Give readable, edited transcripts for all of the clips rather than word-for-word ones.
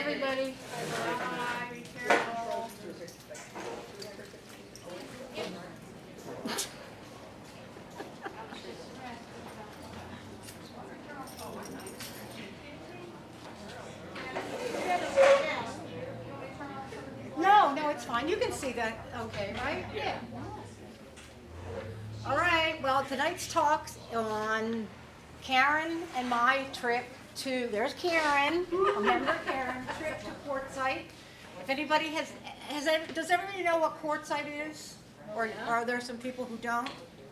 everybody. Bye. Be careful. No, it's fine. You can see that okay, right? Yeah. All right, well, tonight's talk's on Karen and my trip to, there's Karen, remember Karen, trip to Quartzite. If anybody does everybody know what Quartzite is? Or are there some people who don't?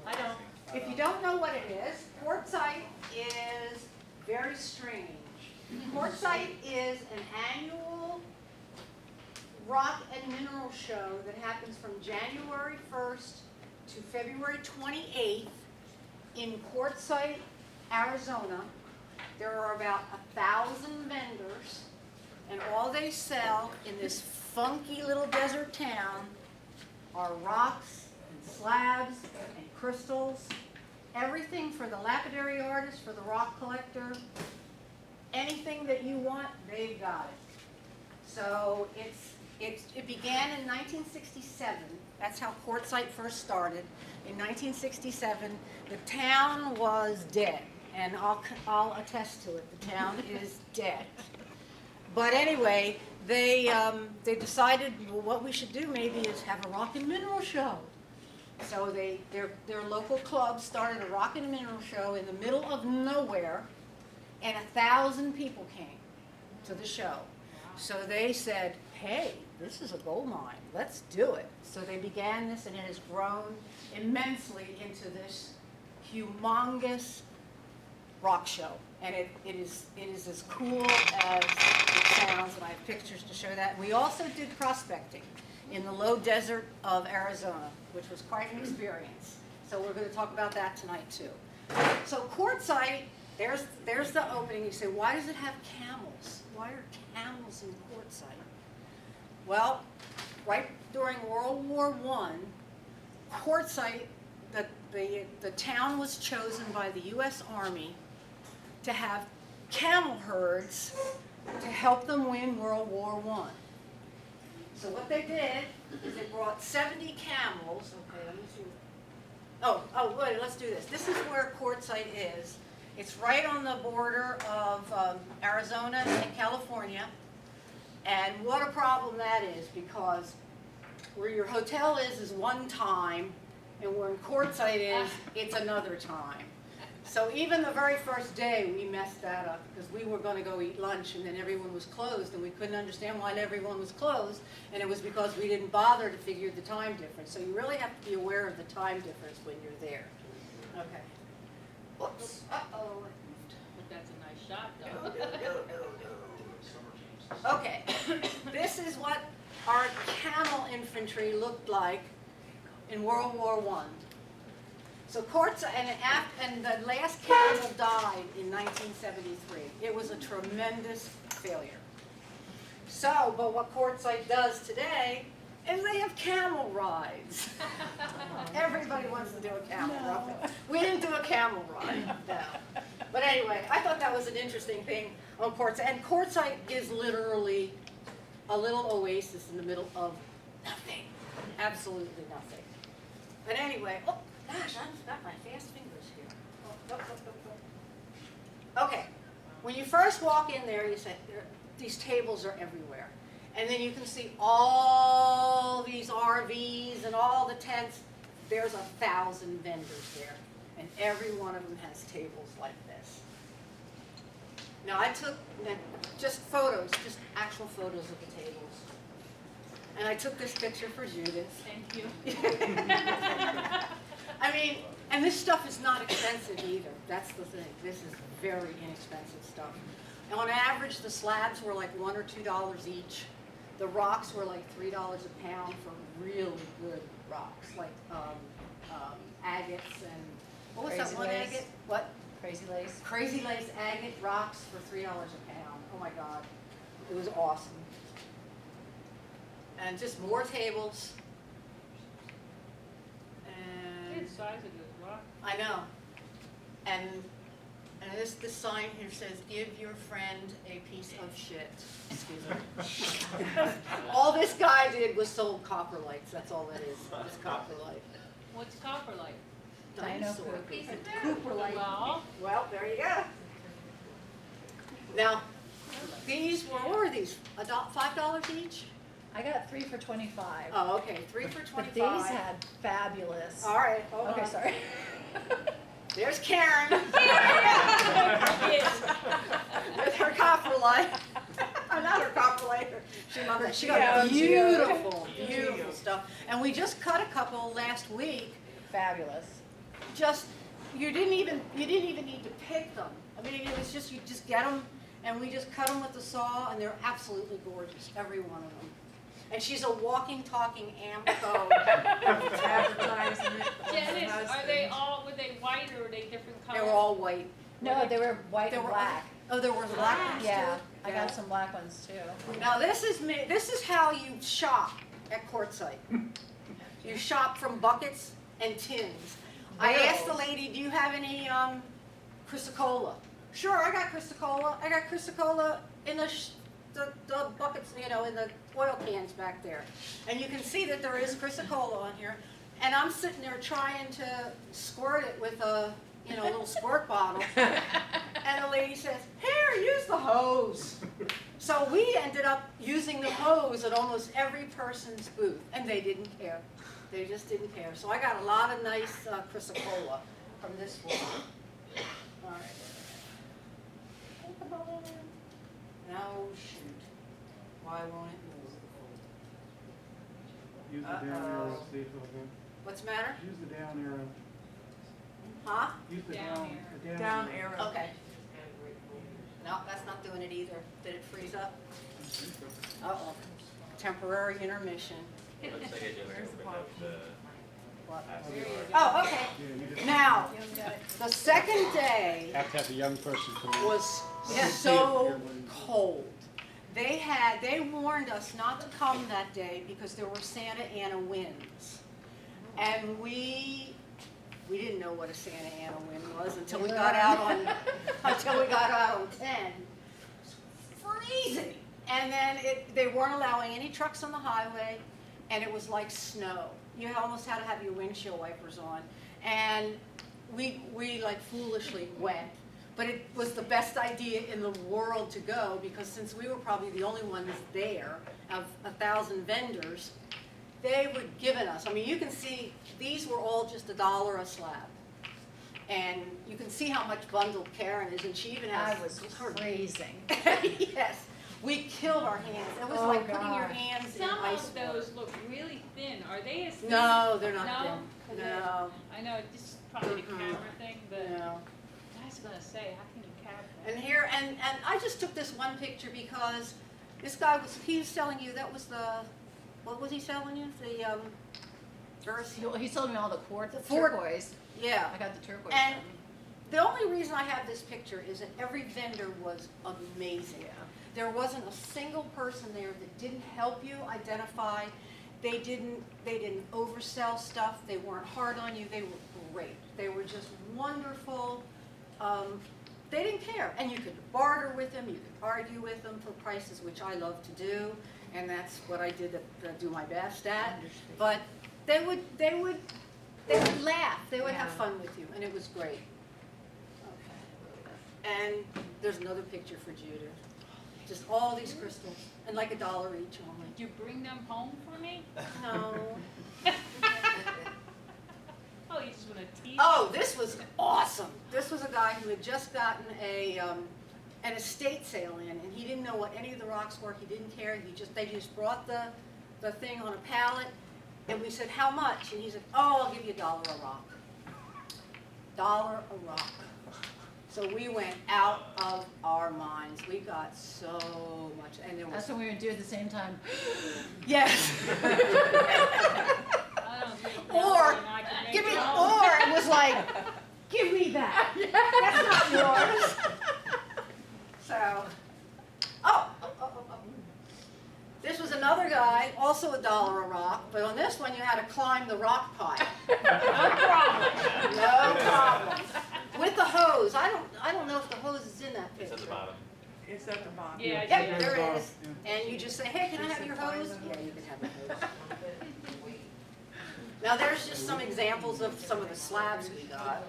I don't. If you don't know what it is, Quartzite is very strange. Quartzite is an annual rock and mineral show that happens from January 1st to February 28th in Quartzite, Arizona. There are about 1,000 vendors, and all they sell in this funky little desert town are rocks and slabs and crystals, everything for the lapidary artist, for the rock collector, anything that you want, they've got it. So it began in 1967. That's how Quartzite first started. In 1967, the town was dead, and I'll attest to it. The town is dead. But anyway, they decided, well, what we should do maybe is have a rock and mineral show. So their local club started a rock and mineral show in the middle of nowhere, and 1,000 people came to the show. So they said, hey, this is a gold mine, let's do it. So they began this, and it has grown immensely into this humongous rock show. And it is as cool as it sounds, and I have pictures to show that. We also did prospecting in the low desert of Arizona, which was quite an experience. So we're going to talk about that tonight too. So Quartzite, there's the opening. You say, why does it have camels? Why are camels in Quartzite? Well, right during World War I, Quartzite, the town was chosen by the U.S. Army to have camel herds to help them win World War I. So what they did is they brought 70 camels. Okay, let me see. Oh, wait, let's do this. This is where Quartzite is. It's right on the border of Arizona and California. And what a problem that is, because where your hotel is one time, and where Quartzite is, it's another time. So even the very first day, we messed that up, because we were going to go eat lunch, and then everyone was closed, and we couldn't understand why everyone was closed, and it was because we didn't bother to figure the time difference. So you really have to be aware of the time difference when you're there. Okay. Whoops. Uh-oh. But that's a nice shot, though. Okay, this is what our camel infantry looked like in World War I. So Quartzite, and the last camel died in 1973. It was a tremendous failure. So, but what Quartzite does today is they have camel rides. Everybody wants to do a camel ride. We didn't do a camel ride, no. But anyway, I thought that was an interesting thing on Quartzite. And Quartzite is literally a little oasis in the middle of nothing. Absolutely nothing. But anyway, oh gosh, I've got my fast fingers here. Okay, when you first walk in there, you say, these tables are everywhere. And then you can see all these RVs and all the tents. There's 1,000 vendors there. And every one of them has tables like this. Now I took just photos, just actual photos of the tables. And I took this picture for Judith. Thank you. I mean, and this stuff is not expensive either. That's the thing. This is very inexpensive stuff. And on average, the slabs were like $1 or $2 each. The rocks were like $3 a pound for really good rocks, like agates and what was that one agate? What? Crazy lace. Crazy lace agate rocks for $3 a pound. Oh my God, it was awesome. And just more tables. And Good size of this rock. I know. And And this sign here says, "Give your friend a piece of shit." Excuse me. All this guy did was sold copper lights. That's all that is. It's copper light. What's copper like? Dinosaur. Piece of Cooper light. Well, Well, there you go. Now, these what were these? $5 each? I got 3 for 25. Oh, okay, 3 for But 25. these had fabulous. All right, hold Okay, on. sorry. There's Karen. With her copper light. Not her copper light. She got Yeah, beautiful, beautiful stuff. And we just cut a couple last week. Fabulous. Just you didn't even need to pick them. I mean, it was just you just get them, and we just cut them with the saw, and they're absolutely gorgeous, every one of them. And she's a walking, talking AMCO advertising it. Janice, were they white or were they different colors? They were all white. No, they were white They and were black. Oh, there were black ones too? Yeah, I Yeah. got some black ones too. Now this is me. This is how you shop at Quartzite. You shop from buckets and tins. I asked the lady, "Do you have any Chrysocolla?" "Sure, I got Chrysocolla. I got Chrysocolla in the buckets, in the oil cans back there." And you can see that there is Chrysocolla on here. And I'm sitting there trying to squirt it with a little squirt bottle. And the lady says, "Here, use the hose." So we ended up using the hose at almost every person's booth, and they didn't care. They just didn't care. So I got a lot of nice Chrysocolla from this one. All right. No, shoot. Why won't it move? Use the down arrow, see if it'll go. What's the matter? Use the down arrow. Huh? Use the Down down arrow. Okay. No, that's not doing it either. Did it freeze up? Uh-oh. Temporary intermission. Looks like I just opened up the. What? There you go. Oh, okay. Yeah, you just. Now, the second day Have to have a young person come in. was so cold. They warned us not to come that day because there were Santa Ana winds. And we didn't know what a Santa Ana wind was until we got out on 10. Freezing. And then they weren't allowing any trucks on the highway, and it was like snow. You almost had to have your windshield wipers on. And we like foolishly went. But it was the best idea in the world to go because since we were probably the only ones there of 1,000 vendors, they were giving us, I mean, you can see these were all just $1 a slab. And you can see how much bundled Karen is, and she even has. I was freezing. Yes, we killed our hands. It was Oh, like putting your God. hands in Some ice of water. those look really thin. Are they as thin? No, they're not No? thin. No, I know, this is probably the Mm-mm. camera thing, but no. I was gonna say, how can you cap that? And here, and I just took this one picture because this guy he was selling you, that was what was he selling you? The, earth? He sold me all the Ford- turquoise. Yeah. I got the turquoise. And from him. the only reason I have this picture is that every vendor was amazing. Yeah. There wasn't a single person there that didn't help you identify. They didn't oversell stuff. They weren't hard on you. They were great. They were just wonderful. They didn't care. And you could barter with them. You could argue with them for prices, which I love to do. And that's what I did to do my best at. But they would laugh. They would have Yeah. fun with you. And it was great. And there's another picture for Judith. Just all these crystals, and like $1 each only. Did you bring them home for me? No. Oh, you just wanna tease? Oh, this was awesome. This was a guy who had just gotten an estate sale in, and he didn't know what any of the rocks were. He didn't care. They just brought the thing on a pallet, and we said, "How much?" And he said, "Oh, I'll give you $1 a rock." $1 a rock. So we went out of our minds. We got so much, and there was. That's what we would do at the same time. Yes. I don't think Or, Melanie and I can make give me, it home. or it was like, give me that. That's not yours. So, oh. This was another guy, also $1 a rock, but on this one you had to climb the rock pile. No problem. No problem. With the hose. I I don't know if the hose is in that It's picture. at the bottom. It's at the bottom. Yeah, I Yep, see. there it Bottom, is. And you just say, hey, can I have your hose? Yeah, you can have the hose. Now, there's just some examples of some of the slabs we got.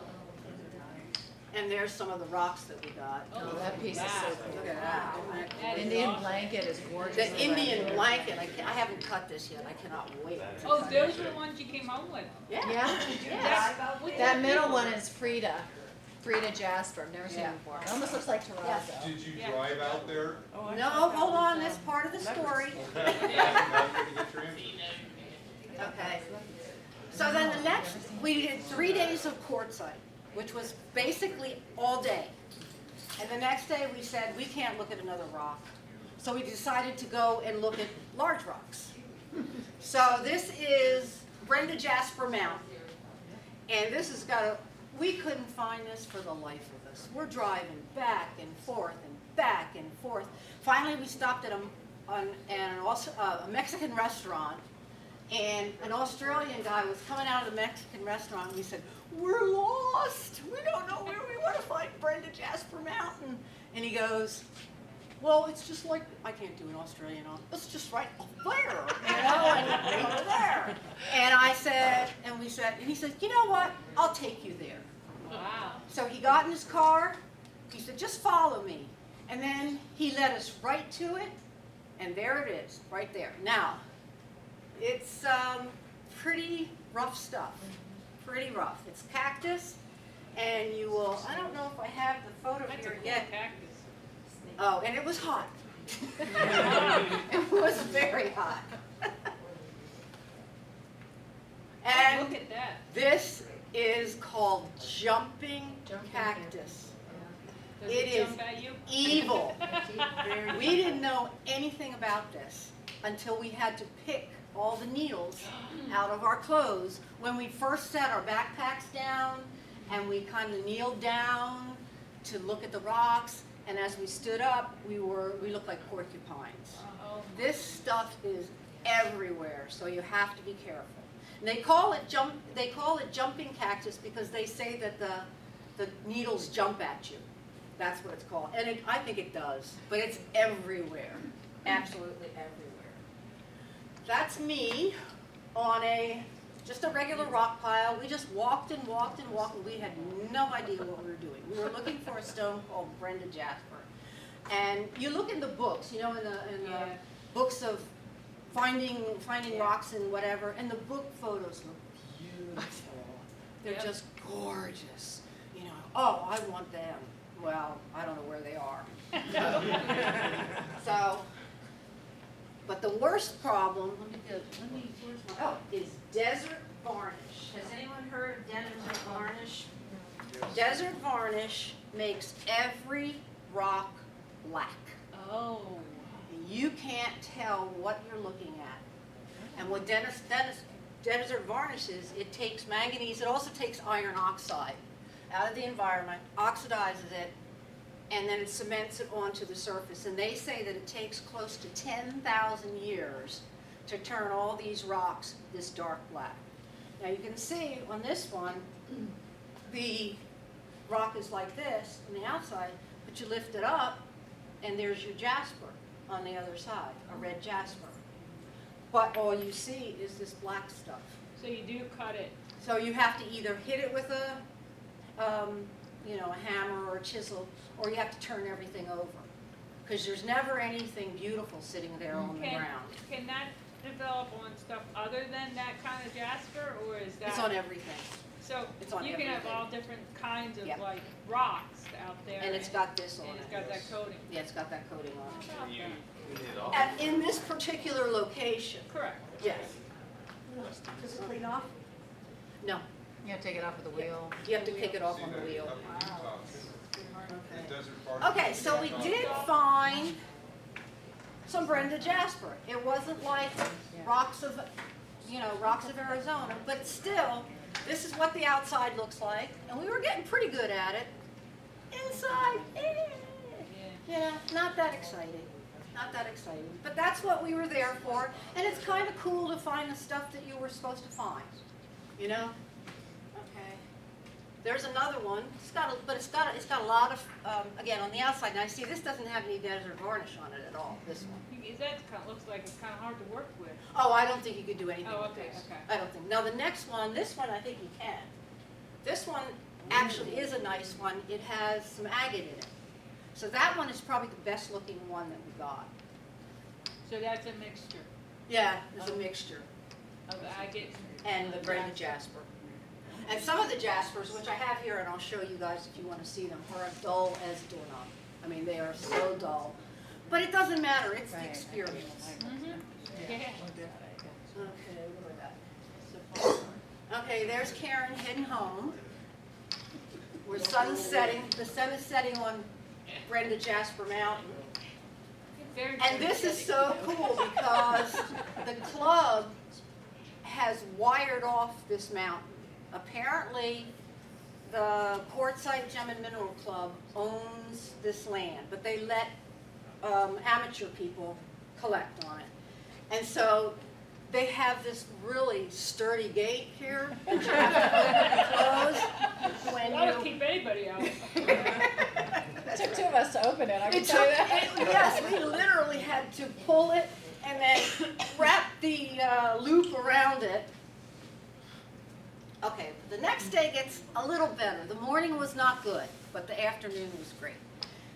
And there's some of the rocks that we got. Oh, that piece is so cool. Look at that. Isn't it? That is Indian awesome. blanket is gorgeous. The Indian blanket, I haven't cut this yet. I cannot wait. to Oh, cut it. those are the ones you came home with? Yeah. Yeah, Yeah. that middle one is Frida Jasper, I've never seen Yeah. it before. It almost looks like terrazzo. Did you Yeah. drive out there? Oh, I No, thought that hold was, on, that's part of the story. That's where to get your answer. Okay. So then the next, we did 3 days of quartzite, which was basically all day. And the next day we said, we can't look at another rock. So we decided to go and look at large rocks. So this is Brenda Jasper Mountain. And this has got we couldn't find this for the life of us. We're driving back and forth and back and forth. Finally, we stopped at a Mexican restaurant. And an Australian guy was coming out of the Mexican restaurant and we said, we're lost. We don't know where we want to find Brenda Jasper Mountain. And he goes, well, it's just like, I can't do an Australian, it's just right up there, and over there. And I said, and we said, and he said, you know what, I'll take you there. Wow. So he got in his car, he said, just follow me. And then he led us right to it, and there it is, right there. Now, it's pretty rough stuff, pretty rough. It's cactus, and you will, I don't know if I have the photo That's a here cool yet. cactus. Oh, and it was hot. It was very hot. And Look at that. this is called jumping Jumping cactus. Does It it is jump at you? Evil. We didn't know anything about this until we had to pick all the needles out of our clothes when we first set our backpacks down and we kind of kneeled down to look at the rocks, and as we stood up we looked like porcupines. Oh, This stuff is everywhere, so you have to be careful. And they call it jumping cactus because they say that the needles jump at you. That's what it's called. And I think it does, but it's everywhere. Absolutely everywhere. That's me on just a regular rock pile. We just walked and walked and walked, and we had no idea what we were doing. We were looking for a stone called Brenda Jasper. And you look in the books, in the Yeah. books of finding Yeah. rocks and whatever, and the book photos look beautiful. They're Yep. just gorgeous. Oh, I want them. Well, I don't know where they are. So, but the worst problem, is desert varnish. Has anyone heard of desert varnish? Desert varnish makes every rock black. Oh. You can't tell what you're looking at. And what desert varnish is, it takes manganese, it also takes iron oxide out of the environment, oxidizes it, and then it cements it onto the surface. And they say that it takes close to 10,000 years to turn all these rocks this dark black. Now you can see on this one, the rock is like this on the outside, but you lift it up and there's your jasper on the other side, a red jasper. But all you see is this black stuff. So you do cut it. So you have to either hit it with a hammer or a chisel, or you have to turn everything over. Because there's never anything beautiful sitting there on the ground. Can that develop on stuff other than that kind of jasper, or is that? It's on everything. So it's on you can have everything. all different kinds of Yep. like rocks out there. And it's got this on and it's it. got that coating. Yeah, it's got that coating on it. How about You that? did it all. And in this particular location, Correct. yes. Does it clean off? No, You have to take it off with the wheel. you have to pick it off See on the that wheel. up at the top, too. Okay. The desert varnish. Okay, so we did find some Brenda Jasper. It wasn't like rocks of Arizona, but still, this is what the outside looks like, and we were getting pretty good at it. Inside, not that exciting. Not that exciting. But that's what we were there for, and it's kind of cool to find the stuff that you were supposed to find, Okay. There's another one. It's got a lot of, again, on the outside. Now, see, this doesn't have any desert varnish on it at all, this one. That kind of looks like it's kind of hard to work with. Oh, I don't think you could do anything Oh, with okay, this. okay. I don't think. Now, the next one, this one, I think you can. This one actually is a nice one. It has some agate in it. So that one is probably the best looking one that we got. So that's a mixture Yeah, it's a mixture. of agate And the branded jasper. And some of the jaspers, which I have here, and I'll show you guys if you want to see them, are dull as doorknob. I mean, they are so dull. But it doesn't matter, it's the Right. experience. Yeah. Okay, look at that. Okay, there's Karen heading home. Where sun's setting, the sun is setting on Brenda Jasper Mountain. Very And this is so cool because the club has wired off this mountain. Apparently, the Quartzite Gem and Mineral Club owns this land, but they let amateur people collect on it. And so they have this really sturdy gate here that you have to close when That'll you... keep anybody out. It took two of us to open it, I can It tell you took, that. yes, we literally had to pull it and then wrap the loop around it. Okay, the next day gets a little better. The morning was not good, but the afternoon was great.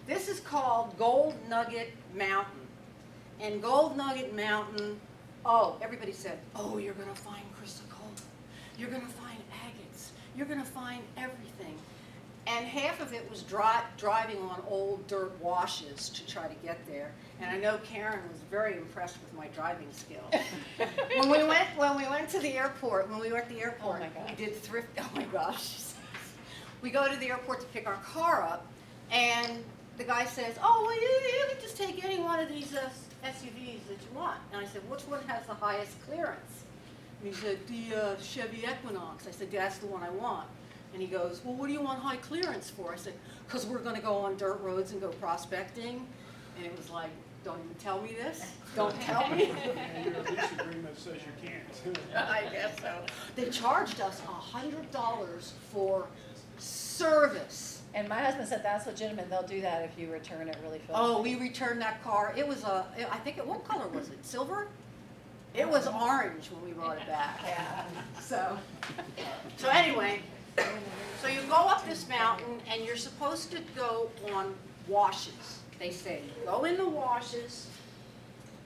This is called Gold Nugget Mountain. And Gold Nugget Mountain, oh, everybody said, oh, you're gonna find chrysocolla. You're gonna find agates. You're gonna find everything. And half of it was driving on old dirt washes to try to get there. And I know Karen was very impressed with my driving skills. when we went to the airport, when we were at the airport, Oh my gosh. we did thrift. Oh my gosh! We go to the airport to pick our car up, and the guy says, "Oh, well, you can just take any one of these SUVs that you want." And I said, "Which one has the highest clearance?" And he said, "The Chevy Equinox." I said, "That's the one I want." And he goes, "Well, what do you want high clearance for?" I said, "Because we're going to go on dirt roads and go prospecting." And it was like, "Don't even tell me this. Don't tell me." And your lease agreement says you can't. I guess so. They charged us $100 for service. And my husband said that's legitimate, they'll do that if you return it really fast. Oh, we returned that car. It was I think, what color was it? Silver? It was orange when we brought it back. Yeah. So anyway, so you go up this mountain and you're supposed to go on washes. They say, go in the washes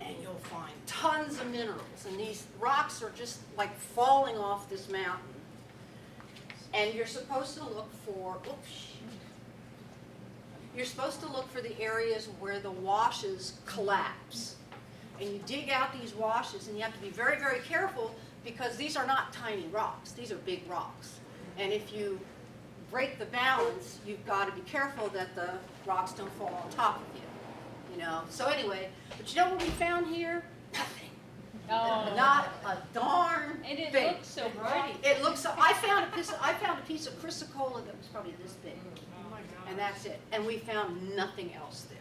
and you'll find tons of minerals. And these rocks are just like falling off this mountain. And you're supposed to look for, you're supposed to look for the areas where the washes collapse. And you dig out these washes, and you have to be very, very careful because these are not tiny rocks. These are big rocks. And if you break the balance, you've got to be careful that the rocks don't fall on top of you. You know. So anyway, but you know what we found here? Nothing. Oh. Not a darn And it thing. looks so bright. It looks. So, I found a piece of chrysocolla that was probably this big, and that's it. And we found nothing else there.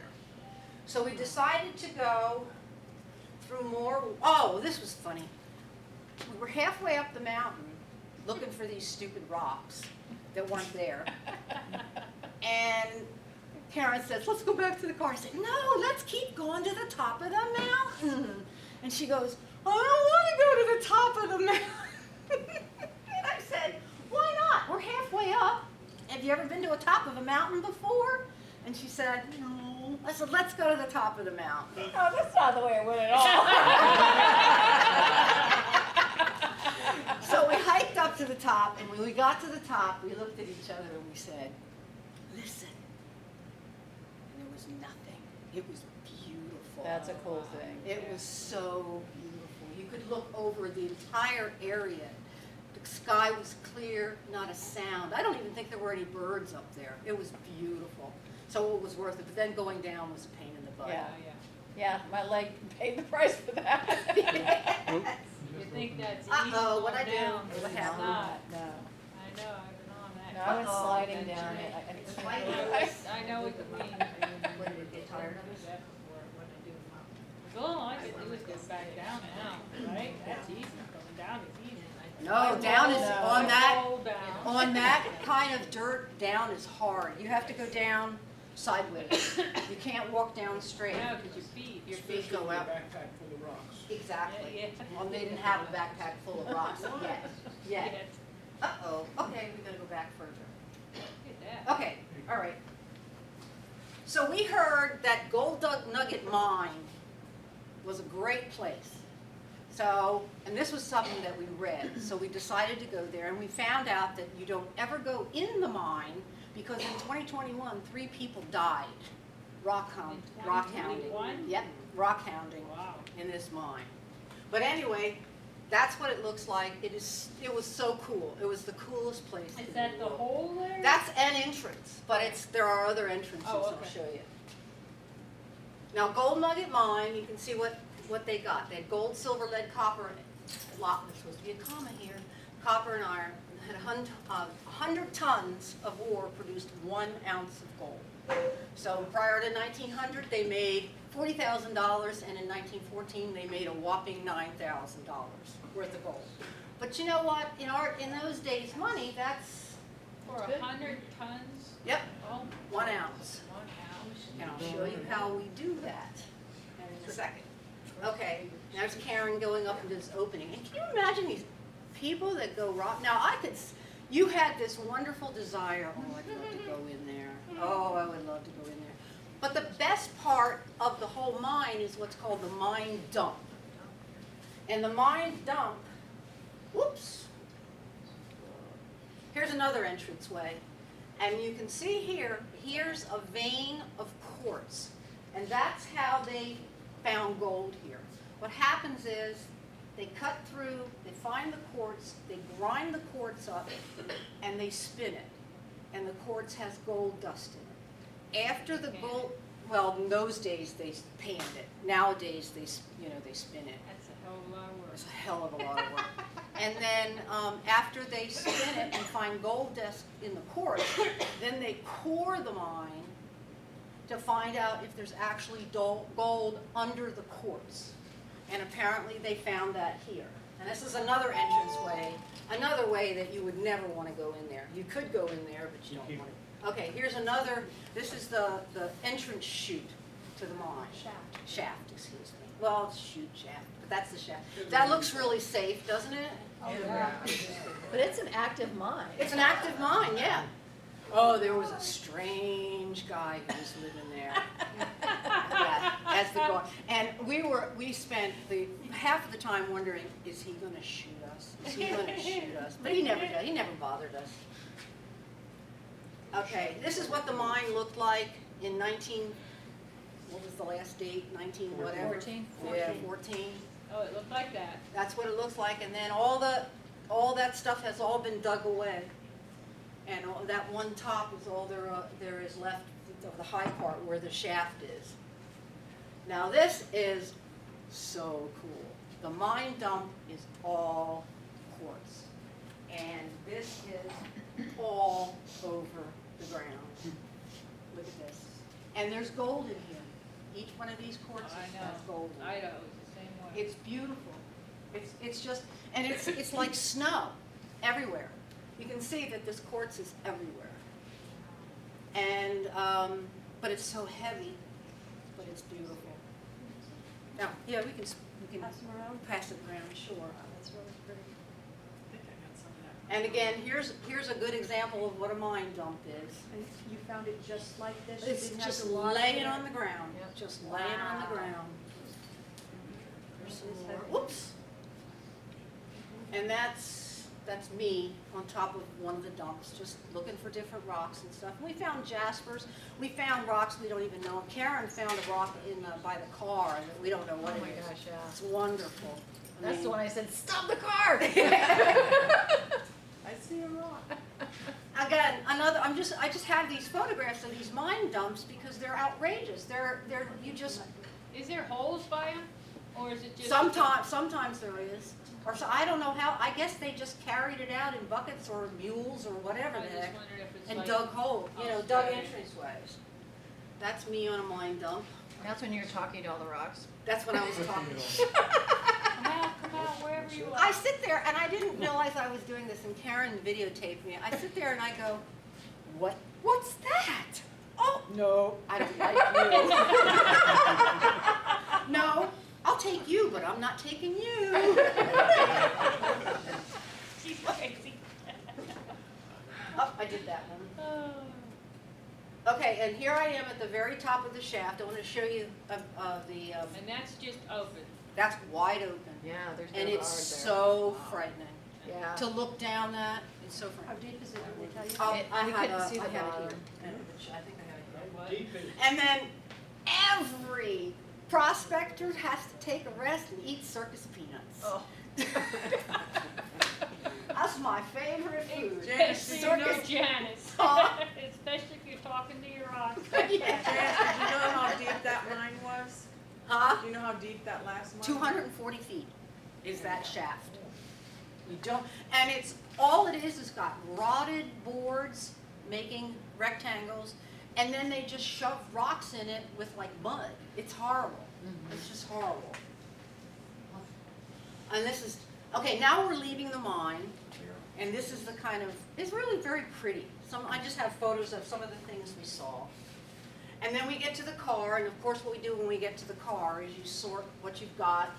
So we decided to go through more. Oh, this was funny. We were halfway up the mountain looking for these stupid rocks that weren't there, and Karen says, "Let's go back to the car." I said, "No, let's keep going to the top of the mountain." And she goes, "I don't want to go to the top of the mountain." And I said, "Why not? We're halfway up. Have you ever been to a top of a mountain before?" And she said, "No." I said, "Let's go to the top of the mountain." Oh, that's not the way it went at all. So we hiked up to the top, and when we got to the top, we looked at each other and we said, "Listen." And there was nothing. It was beautiful. That's a cool thing. It was so beautiful. You could look over the entire area. The sky was clear, not a sound. I don't even think there were any birds up there. It was beautiful. So it was worth it. But then going down was a pain in the butt. Yeah. Yeah, my leg paid the price for that. You think that's easy Uh-oh, what'd I going do? down, but What it's happened? not. No, I know, I've been on that. no, I went Uh-oh. sliding down it. I know what you mean. What, did you get tired of it? All I could do is go back down now, right? That's easy, going down is easy. No, down is, on that, Roll down. on that kind of dirt, down is hard. You have to go down sideways. You can't walk down straight. No, because your feet. Your feet Especially go with a out. backpack full of rocks. Exactly. Yeah, yeah. Well, they didn't have a backpack full of rocks yet. Yet. Uh-oh, okay, we gotta go back further. Look at that. Okay, all right. So we heard that Gold Nugget Mine was a great place. So, and this was something that we read, so we decided to go there, and we found out that you don't ever go in the mine because in 2021, 3 people died rockhounding. In 2021? Yep, rockhounding Wow. in this mine. But anyway, that's what it looks like. It was so cool. It was the coolest place in Is the that the world. hole there? That's an entrance, but there are other entrances Oh, I'll okay. show you. Now, Gold Nugget Mine, you can see what they got. They had gold, silver, lead, copper, and there's supposed to be a comma here, copper and iron. Had 100 tons of ore produced 1 ounce of gold. So prior to 1900, they made $40,000, and in 1914, they made a whopping $9,000 worth of gold. But you know what? In those days' money, that's For 100 tons? yep, Oh, 1 ounce. 1 ounce. And I'll show you how we do that in a second. Okay, there's Karen going up into this opening. And can you imagine these people that go rock? Now, you had this wonderful desire, oh, I'd love to go in there. Oh, I would love to go in there. But the best part of the whole mine is what's called the mine dump. And the mine dump, whoops, here's another entranceway. And you can see here's a vein of quartz. And that's how they found gold here. What happens is they cut through, they find the quartz, they grind the quartz up, and they spin it. And the quartz has gold dust in it. After the gold, well, in those days they panned it. Nowadays they spin it. That's a hell of a lot of work. It's a hell of a lot of work. And then after they spin it and find gold dust in the quartz, then they core the mine to find out if there's actually gold under the quartz. And apparently they found that here. And this is another entranceway, another way that you would never want to go in there. You could go in there, but you don't want to. Okay, here's another, this is the entrance chute to the mine. Shaft, excuse me. Well, it's chute, shaft, but that's the shaft. That looks really safe, doesn't it? Oh, yeah. But it's an active mine. It's an active mine, yeah. Oh, there was a strange guy who was living there. Yeah, as the guard. And we spent half of the time wondering, is he gonna shoot us? Is he gonna shoot us? But he never did, he never bothered us. Okay, this is what the mine looked like in what was the last date, 19 whatever? 14. Yeah, 14. Oh, it looked like that. That's what it looks like, and then all that stuff has all been dug away. And that one top is all there is left of the high part where the shaft is. Now this is so cool. The mine dump is all quartz. And this is all over the ground. Look at this. And there's gold in here. Each one of these quartzes I know. has gold in it. Idaho is the same way. It's beautiful. It's just, and it's like snow everywhere. You can see that this quartz is everywhere. And, but it's so heavy, but it's beautiful. Now, yeah, we can pass it around, sure. That's really pretty. And again, here's a good example of what a mine dump is. And you found it just like this? You It's didn't have just to log laying it? on the ground, Yep. just laying on the Wow. ground. There's some It's more. heavy. Whoops. And that's me on top of one of the dumps, just looking for different rocks and stuff. We found jaspers. We found rocks we don't even know. Karen found a rock by the car that we don't know what Oh it my is. gosh, yeah. It's wonderful. I That's mean, the one I said, stop the car! I see a rock. Again, I just have these photographs of these mine dumps because they're outrageous. You just, Is there holes by them? Or is it just? sometimes there is. Or so, I don't know how, I guess they just carried it out in buckets or mules or whatever I the just heck. wondered if it's And like. dug holes, Oh, dug okay. entranceways. That's me on a mine dump. That's when you're talking to all the rocks. That's what I was talking about. Come out, come out wherever you are. I sit there and I didn't realize I was doing this, and Karen videotaped me. I sit there and I go, what's that? Oh, no, I don't like you. No, I'll take you, but I'm not taking you. She's crazy. Oh, I did that one. Oh. Okay, and here I am at the very top of the shaft. I want to show you And that's just open. that's wide open. Yeah, there's no And guard it's there. so frightening. Yeah. To look down that, it's so How frightening. deep is it, did they tell you? Oh, It- I you have couldn't a- see the I have it bottom. here. I think I have it here. What? Deep in. And then every prospector has to take a rest and eat circus peanuts. Oh. That's my favorite food. Especially if you're Circus- Janice. Huh? Especially if you're talking to your rock. Yeah. Janice, did you know how deep that line was? Huh? Do you know how deep that last line? 240 feet is that shaft. You don't, and it's, all it is got rotted boards making rectangles, and then they just shove rocks in it with like mud. It's horrible. It's just horrible. And this is, okay, now we're leaving the mine, and this is the kind of, it's really very pretty. I just have photos of some of the things we saw. And then we get to the car, and of course what we do when we get to the car is you sort what you've got,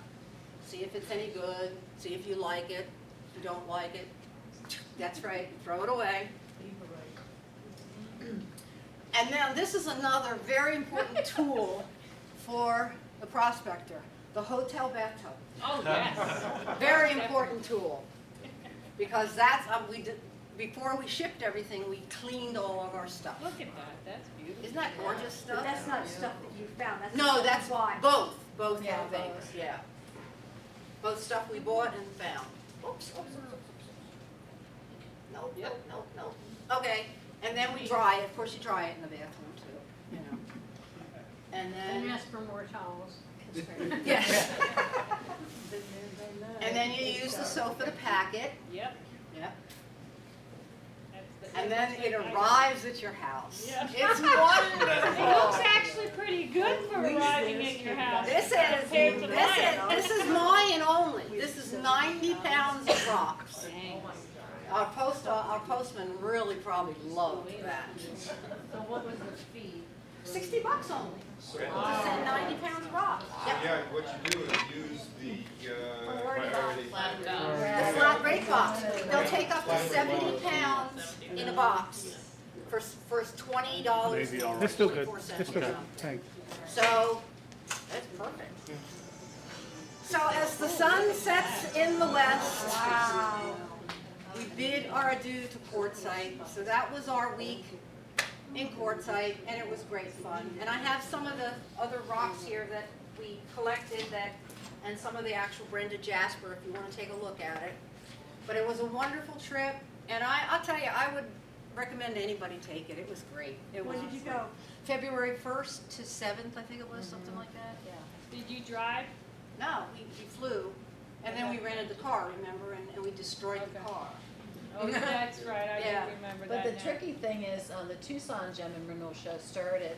see if it's any good, see if you like it. If you don't like it, that's right, throw it away. And now this is another very important tool for the prospector, the hotel bathtub. Oh, yes. Very important tool, because that's, before we shipped everything, we cleaned all of our stuff. Look at that, that's beautiful. Isn't that gorgeous stuff? But that's not stuff that you found, that's. No, that's why. both Yeah, things, both. yeah. Both stuff we bought and found. Oops, oops, oops, oops. Nope, nope, nope, nope. Okay, and then we dry it, of course you dry it in the bathroom too, you know. And then, ask for more towels. yes. And then you use the sofa to pack it, Yep. yep. That's And then that's it what I- arrives at your house. Yeah. It's It looks wonderful. actually pretty good for arriving at your house. This is mine only. This is 90 pounds of rocks. Our postman really probably loved that. So what was the fee? $60 only to send 90 pounds of rocks. Yep. Yeah, what you do is use the, priority. The flat rate box. They'll take up to 70 pounds in a box for $20. Maybe all right. It's still good. It's still good. Thanks. So, that's perfect. So as the sun sets in the west, we bid our adieu to Quartzite. So that was our week in Quartzite, and it was great fun. And I have some of the other rocks here that we collected and some of the actual Brenda Jasper, if you want to take a look at it. But it was a wonderful trip, and I'll tell you, I would recommend anybody take it. It was great. When did you go? February 1st to 7th, I think it was, something like that, yeah. Did you drive? No, we flew, and then we rented the car, remember, and we destroyed the Okay. car. Oh, that's right, I Yeah. do remember But that the now. tricky thing is, the Tucson Gem and Mineral Show started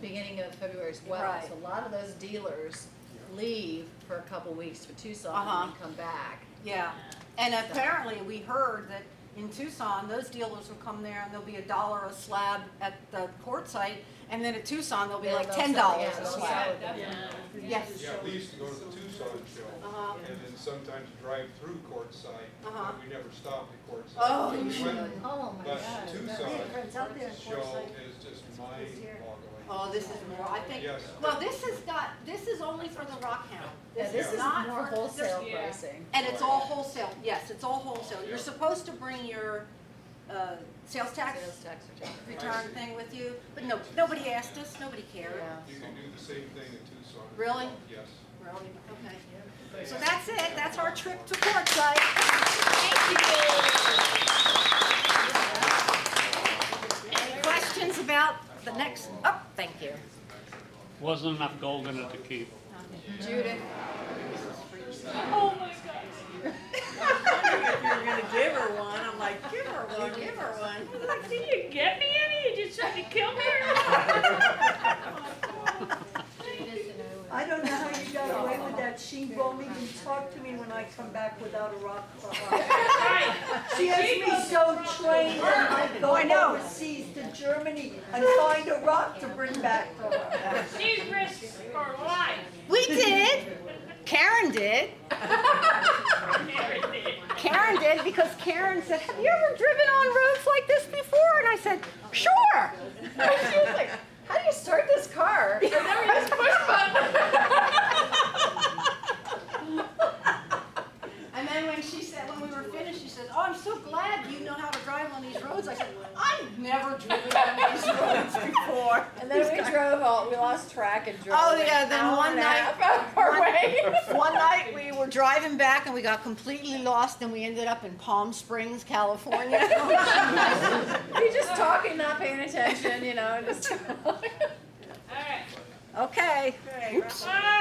beginning of February as well. Right. So a lot of those dealers leave for a couple weeks for Tucson Uh-huh. and then come back. Yeah, and apparently we heard that in Tucson, those dealers will come there and there'll be $1 a slab at the Quartzite, and then at Tucson, they'll be Yeah, like they'll $10 sell- yeah, a they'll slab. sell it. Yes. Yeah, we used to go to the Tucson show, Uh-huh. and then sometimes drive through Quartzsite, Uh-huh. but we never stopped at Quartzsite. Oh, We you went- should. Oh, my But God. I have Tucson friends out there in show Quartzsite. is just mind-boggling. Oh, this is more, I think, Yes. well, this is only for the Rockhound. Yeah, this is not more for- wholesale Yeah. pricing. And it's all wholesale, yes, it's all wholesale. You're supposed to bring your sales tax Sales tax certificate. return thing with you, but no, nobody asked us, nobody cared. Yeah. You can do the same thing in Tucson. as Really? well, Yes. Really? Okay. So that's it, that's our trip to Quartzite. Any questions about the next, oh, thank you. Wasn't enough gold in it to keep. Judith. Oh, my God. I was wondering if you were gonna give her one. I'm like, give her one, give her one. Like, did you get me any? You just trying to kill me or I don't know how you got get away with that. She won't even talk to me when I come back without a rock. Right. She has me so trained and I go overseas to Germany and find a rock to bring back to her. She risks her life. We did. Karen did. Karen did because Karen said, "Have you ever driven on roads like this before?" And I said, "Sure." She was like, how do you start this car? And then we just push button. And then when she said, when we were finished, she says, "Oh, I'm so glad you know how to drive on these roads." I said, "I've never driven on these roads before." And then we lost track and drove. Oh, yeah, then an hour one and a night- half out of our way. One night we were driving back and we got completely lost and we ended up in Palm Springs, California. We just talking, not paying attention, you know, just. All right. Okay. Okay, Ah!